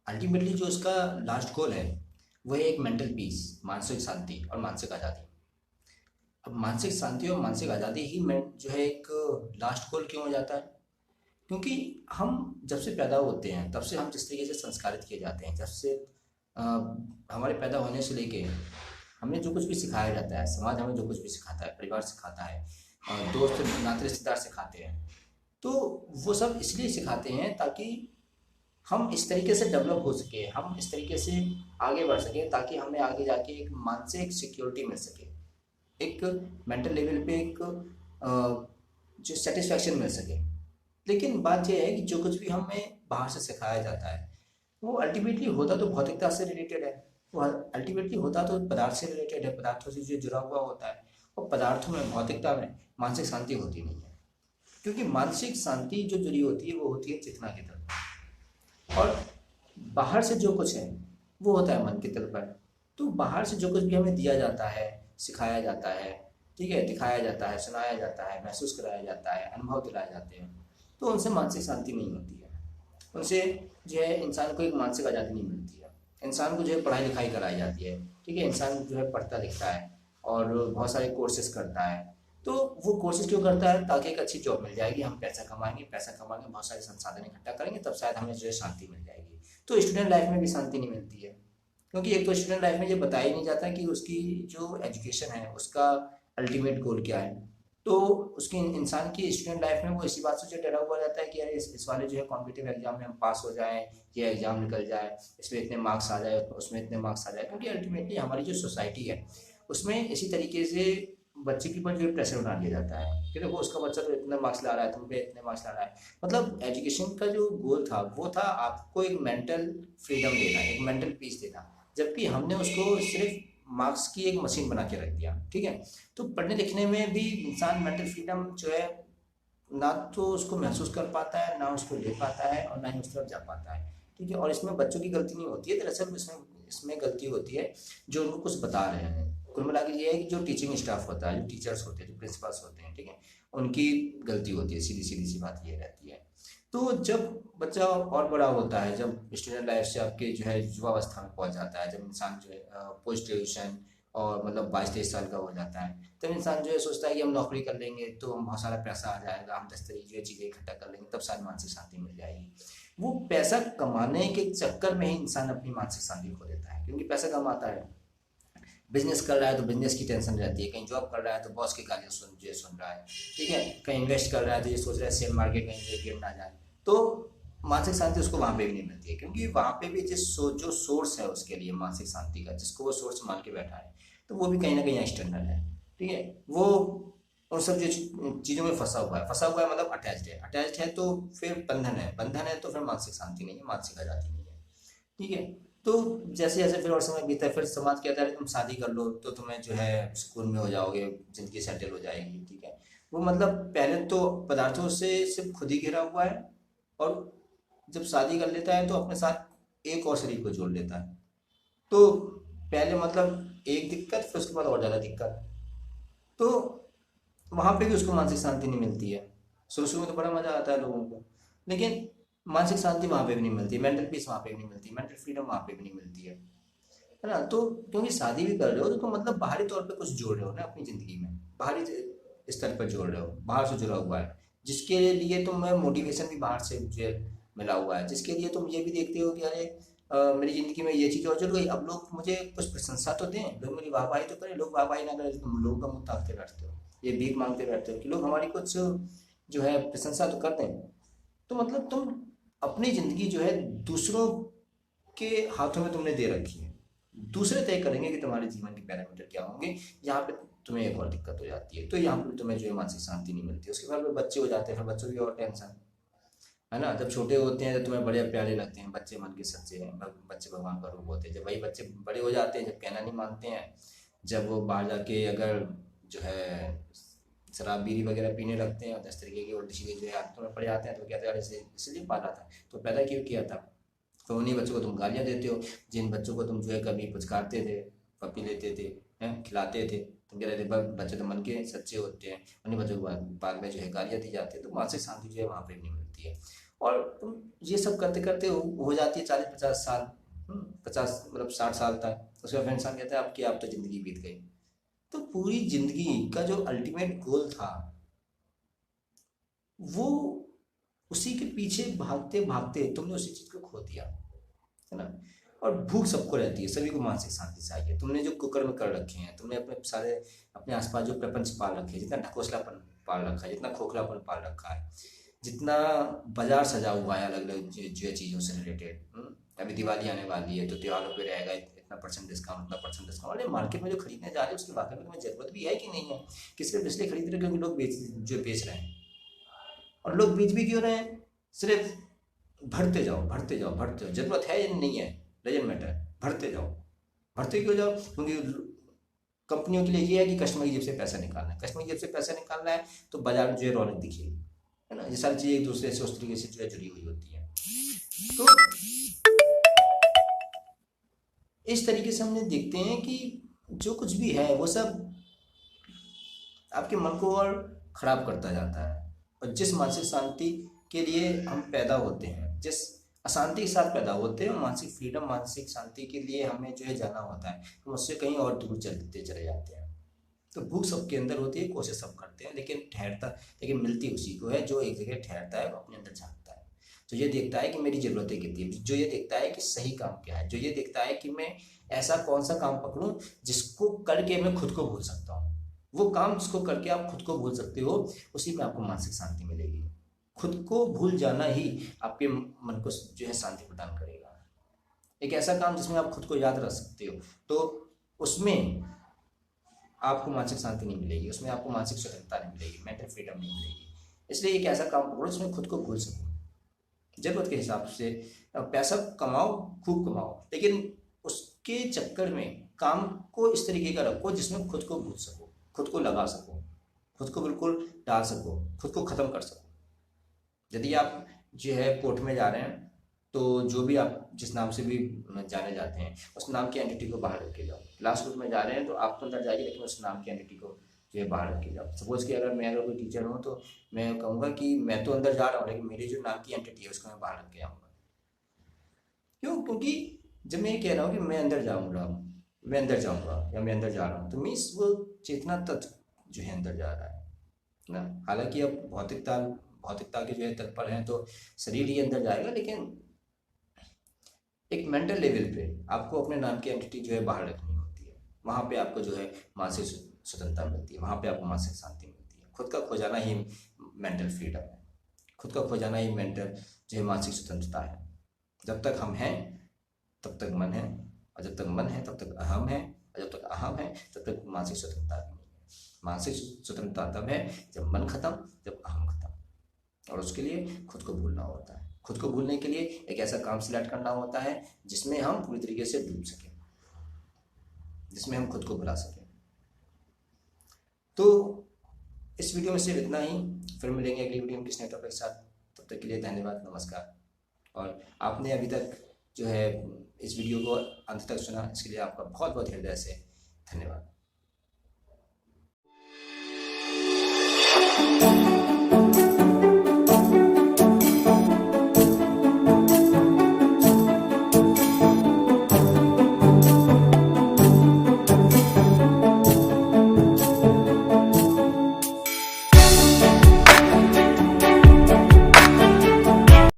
Ultimately जो उसका last गोल है वो है एक मेंटल पीस, मानसिक शांति और मानसिक आज़ादी। अब मानसिक शांति और मानसिक आज़ादी ही में जो है एक लास्ट गोल क्यों हो जाता है? क्योंकि हम जब से पैदा होते हैं तब से हम जिस तरीके से संस्कारित किए जाते हैं, जब से अ, हमारे पैदा होने से लेके हमें जो कुछ भी सिखाया जाता है, समाज हमें जो कुछ भी सिखाता है, परिवार सिखाता है, दोस्त नाते रिश्तेदार सिखाते हैं, तो वो सब इसलिए सिखाते हैं ताकि हम इस तरीके से डेवलप हो सके, हम इस तरीके से आगे बढ़ सकें, ताकि हमें आगे जाके एक मानसिक सिक्योरिटी मिल सके, एक मेंटल लेवल पे एक जो सेटिस्फैक्शन मिल सके। लेकिन बात यह है कि जो कुछ भी हमें बाहर से सिखाया जाता है वो अल्टीमेटली होता तो भौतिकता से रिलेटेड है, वो अल्टीमेटली होता तो पदार्थ से रिलेटेड है, पदार्थों से जो जुड़ा हुआ होता है। और पदार्थों में, भौतिकता में मानसिक शांति होती नहीं है, क्योंकि मानसिक शांति जो जुड़ी होती है वो होती है चेतना की तरफ। और बाहर से जो कुछ है वो होता है मन के तल पर। तो बाहर से जो कुछ भी हमें दिया जाता है, सिखाया जाता है, ठीक है, दिखाया जाता है, सुनाया जाता है, महसूस कराया जाता है, अनुभव दिलाए जाते हैं, तो उनसे मानसिक शांति नहीं होती है। उनसे जो है इंसान को एक मानसिक आज़ादी नहीं मिलती है। इंसान को जो है पढ़ाई लिखाई कराई जाती है, ठीक है, इंसान जो है पढ़ता लिखता है और बहुत सारे कोर्सेज करता है। तो वो कोशिश क्यों करता है? ताकि एक अच्छी जॉब मिल जाएगी, हम पैसा कमाएंगे, पैसा कमाएंगे, बहुत सारे संसाधन इकट्ठा करेंगे, तब शायद हमें जो है शांति मिल जाएगी। तो स्टूडेंट लाइफ में भी शांति नहीं मिलती है, क्योंकि एक तो स्टूडेंट लाइफ में ये बताया ही नहीं जाता कि उसकी जो एजुकेशन है उसका अल्टीमेट गोल क्या है। तो उसकी इंसान की स्टूडेंट लाइफ में वो इसी बात से जो डरा हुआ रहता है कि यार इस वाले जो है कॉम्पिटिटिव एग्जाम में हम पास हो जाएं, ये एग्जाम निकल जाए, इसमें इतने मार्क्स आ जाए, उसमें इतने मार्क्स आ जाए, क्योंकि अल्टीमेटली हमारी जो सोसाइटी है उसमें इसी तरीके से बच्चे के ऊपर जो है प्रेशर बना दिया जाता है कि देखो उसका बच्चा तो इतने मार्क्स ला रहा है, तुम पे इतने मार्क्स ला रहा है। मतलब एजुकेशन का जो गोल था वो था आपको एक मेंटल फ्रीडम देना, एक मेंटल पीस देना, जबकि हमने उसको सिर्फ मार्क्स की एक मशीन बना के रख दिया, ठीक है। तो पढ़ने लिखने में भी इंसान मेंटल फ्रीडम जो है ना तो उसको महसूस कर पाता है, ना उसको ले पाता है, और ना ही उस तरफ जा पाता है, ठीक है। और इसमें बच्चों की गलती नहीं होती है, दरअसल इसमें गलती होती है जो उनको कुछ बता रहे हैं। कुल मिला के ये है कि जो टीचिंग स्टाफ होता है, जो टीचर्स होते हैं, जो प्रिंसिपल्स होते हैं, ठीक है, उनकी गलती होती है। सीधी सीधी सी बात ये रहती है। तो जब बच्चा और बड़ा होता है, जब स्टूडेंट लाइफ से आपके जो है युवावस्था में पहुंच जाता है, जब इंसान जो है पोस्ट ग्रेजुएशन और मतलब 22-23 साल का हो जाता है, तब इंसान जो है सोचता है कि हम नौकरी कर लेंगे तो हम बहुत सारा पैसा आ जाएगा, हम 10 तरीके की चीज़ें इकट्ठा कर लेंगे, तब शायद मानसिक शांति मिल जाएगी। वो पैसा कमाने के चक्कर में ही इंसान अपनी मानसिक शांति खो देता है, क्योंकि पैसा कमाता है, बिजनेस कर रहा है तो बिजनेस की टेंशन रहती है, कहीं जॉब कर रहा है तो बॉस की गालियाँ सुन रहा है, ठीक है, कहीं इन्वेस्ट कर रहा है तो ये सोच रहा है शेयर मार्केट कहीं जो गिर ना जाए। तो मानसिक शांति उसको वहाँ पे भी नहीं मिलती है, क्योंकि वहाँ पे भी जो सोर्स है उसके लिए मानसिक शांति का, जिसको वो सोर्स मान के बैठा है, तो वो भी कहीं ना कहीं एक्सटर्नल है, ठीक है। वो उन सब जो चीज़ों में फंसा हुआ है, मतलब अटैच्ड है तो फिर बंधन है तो फिर मानसिक शांति नहीं है, मानसिक आज़ादी नहीं है, ठीक है। तो जैसे जैसे फिर और समय बीता है, फिर समाज कहता है तुम शादी कर लो तो तुम्हें जो है सुकून में हो जाओगे, जिंदगी सेटल हो जाएगी, ठीक है। वो मतलब पहले तो पदार्थों से सिर्फ खुद ही घिरा हुआ है, और जब शादी कर लेता है तो अपने साथ एक और शरीर को जोड़ लेता है। तो पहले मतलब एक दिक्कत, फिर उसके बाद और ज़्यादा दिक्कत। तो वहाँ पे भी उसको मानसिक शांति नहीं मिलती है। शुरू शुरू में तो बड़ा मजा आता है लोगों को, लेकिन मानसिक शांति वहाँ पे भी नहीं मिलती, मेंटल पीस वहाँ पे भी नहीं मिलती, मेंटल फ्रीडम वहाँ पे भी नहीं मिलती है ना। तो क्योंकि शादी भी कर रहे हो तो तुम मतलब बाहरी तौर पे कुछ जोड़ रहे हो ना अपनी जिंदगी में, बाहरी स्तर पर जोड़ रहे हो, बाहर से जुड़ा हुआ है, जिसके लिए तुम्हें मोटिवेशन भी बाहर से जो मिला हुआ है, जिसके लिए तुम ये भी देखते हो कि अरे मेरी जिंदगी में ये चीज़ और जुड़ गई, अब लोग मुझे कुछ प्रशंसा तो दें, लोग मेरी वाहवाही तो करें। लोग वाहवाही ना करें तो तुम लोगों का मुंह ताकते बैठते हो, ये भीख मांगते रहते हो कि लोग हमारी कुछ जो है प्रशंसा तो कर दें। तो मतलब तुम अपनी ज़िंदगी जो है दूसरों के हाथों में तुमने दे रखी है, दूसरे तय करेंगे कि तुम्हारे जीवन के पैरामीटर क्या होंगे। यहाँ पे तुम्हें एक और दिक्कत हो जाती है, तो यहाँ पे तुम्हें जो है मानसिक शांति नहीं मिलती। उसके बाद में बच्चे हो जाते हैं, फिर बच्चों की और टेंशन, है ना। जब छोटे होते हैं तो तुम्हें बड़े प्यारे लगते हैं, बच्चे मन के सच्चे हैं, बच्चे भगवान का रूप होते हैं। जब वही बच्चे बड़े हो जाते हैं, जब कहना नहीं मानते हैं, जब वो बाहर जाके अगर जो है शराब बीड़ी वगैरह पीने लगते हैं और 10 तरीके की उल्टी सीधी जो है आदतों में पड़ जाते हैं, तो कहते हैं यार इसे इसलिए पाला था, तो पैदा क्यों किया था। तो उन्हीं बच्चों को तुम गालियाँ देते हो, जिन बच्चों को तुम जो है कभी पुचकारते थे, पप्पी लेते थे, हैं, खिलाते थे, तुम कहते थे बच्चे तो मन के सच्चे होते हैं, उन्हीं बच्चों को बाद बाद में जो है गालियाँ दी जाती है। तो मानसिक शांति जो है वहाँ पे नहीं मिलती है। और तुम ये सब करते करते हो जाती है 40-50 साल, 50 मतलब 60 साल तक। उसके बाद फिर इंसान कहता है आपकी आप तो ज़िंदगी बीत गई। तो पूरी ज़िंदगी का जो अल्टीमेट गोल था वो उसी के पीछे भागते भागते तुमने उसी चीज़ को खो दिया, है ना। और भूख सबको रहती है, सभी को मानसिक शांति चाहिए। तुमने जो कुकर्म कर रखे हैं, तुमने अपने सारे अपने आसपास जो प्रपंच पाल रखे हैं, जितना ढकोसलापन पाल रखा है, जितना खोखलापन पाल रखा है, जितना बाजार सजा हुआ है अलग अलग जो चीज़ों से रिलेटेड। अभी दिवाली आने वाली है तो त्योहारों पे रहेगा इतना परसेंट डिस्काउंट, उतना परसेंट डिस्काउंट। अरे मार्केट में जो खरीदने जा रहे हैं उसकी वाकई में तुम्हें जरूरत भी है कि नहीं है? कि सिर्फ इसलिए खरीद रहे हैं क्योंकि लोग बेच रहे हैं। और लोग बीच भी क्यों रहे हैं? सिर्फ भरते जाओ भरते जाओ भरते जाओ, जरूरत है या नहीं है डजंट मैटर, भरते जाओ। भरते क्यों जाओ? क्योंकि कंपनियों के लिए ये है कि कस्टमर की जेब से पैसा निकालना है, कस्टमर की जेब से पैसा निकालना है तो बाजार में जो है रौनक दिखेगी, है ना। ये सारी चीज़ें एक दूसरे से उस तरीके से जो है जुड़ी हुई होती है। तो इस तरीके से हमने देखते हैं कि जो कुछ भी है वो सब आपके मन को और खराब करता जाता है। और जिस मानसिक शांति के लिए हम पैदा होते हैं, जिस अशांति के साथ पैदा होते हैं, मानसिक फ्रीडम, मानसिक शांति के लिए हमें जो है जाना होता है, हम उससे कहीं और दूर चलते चले जाते हैं। तो भूख सबके अंदर होती है, कोशिश सब करते हैं, लेकिन मिलती उसी को है जो एक जगह ठहरता है, वो अपने अंदर झांकता है, जो ये देखता है कि मेरी ज़रूरतें कितनी है, जो ये देखता है कि सही काम क्या है, जो ये देखता है कि मैं ऐसा कौन सा काम पकड़ूं जिसको करके मैं खुद को भूल सकता हूँ। वो काम जिसको करके आप खुद को भूल सकते हो, उसी में आपको मानसिक शांति मिलेगी। खुद को भूल जाना ही आपके मन को जो है शांति प्रदान करेगा। एक ऐसा काम जिसमें आप खुद को याद रख सकते हो, तो उसमें आपको मानसिक शांति नहीं मिलेगी, उसमें आपको मानसिक स्वतंत्रता नहीं मिलेगी, मेंटल फ्रीडम नहीं मिलेगी। इसलिए एक ऐसा काम पकड़ो जिसमें खुद को भूल सको। जरूरत के हिसाब से पैसा कमाओ, खूब कमाओ, लेकिन उसके चक्कर में काम को इस तरीके का रखो जिसमें खुद को भूल सको, खुद को लगा सको, खुद को बिल्कुल डाल सको, खुद को ख़त्म कर सको। यदि आप जो है कोर्ट में जा रहे हैं तो जो भी आप जिस नाम से भी जाने जाते हैं उस नाम की एंटिटी को बाहर रख जाओ। लास्ट कोर्ट में जा रहे हैं तो आप तो अंदर जाइए, लेकिन उस नाम की एंटिटी को जो है बाहर रख जाओ। सपोज कि अगर मैं कोई टीचर हूँ तो मैं कहूँगा कि मैं तो अंदर जा रहा हूँ, लेकिन मेरी जो नाम की एंटिटी है उसको मैं बाहर रख के आऊँगा। क्यों? क्योंकि जब मैं ये कह रहा हूँ कि मैं अंदर जाऊँगा, मैं अंदर जाऊँगा या मैं अंदर जा रहा हूँ, तो मीन्स वो चेतना तत्व जो है अंदर जा रहा है ना। हालांकि अब भौतिकता के जो है तत्पर हैं तो शरीर ही अंदर जाएगा, लेकिन एक मेंटल लेवल पे आपको अपने नाम की एंटिटी जो है बाहर रखनी होती है। वहाँ पे आपको जो है मानसिक स्वतंत्रता मिलती है, वहाँ पे आपको मानसिक शांति मिलती है। खुद का खो जाना ही मेंटल फ्रीडम है, खुद का खो जाना ही मेंटल जो है मानसिक स्वतंत्रता है। जब तक हम हैं तब तक मन है, और जब तक मन है तब तक अहम है, और जब तक अहम है तब तक मानसिक स्वतंत्रता भी नहीं है। मानसिक स्वतंत्रता तब है जब मन खत्म, जब अहम खत्म। और उसके लिए खुद को भूलना होता है। खुद को भूलने के लिए एक ऐसा काम सिलेक्ट करना होता है जिसमें हम पूरी तरीके से डूब सकें, जिसमें हम खुद को भुला सकें। तो इस वीडियो में सिर्फ इतना ही, फिर मिलेंगे अगली वीडियो में किस नए टॉपिक के साथ। तब तक के लिए धन्यवाद, नमस्कार। और आपने अभी तक जो है इस वीडियो को अंत तक सुना, इसके लिए आपका बहुत बहुत हृदय से धन्यवाद।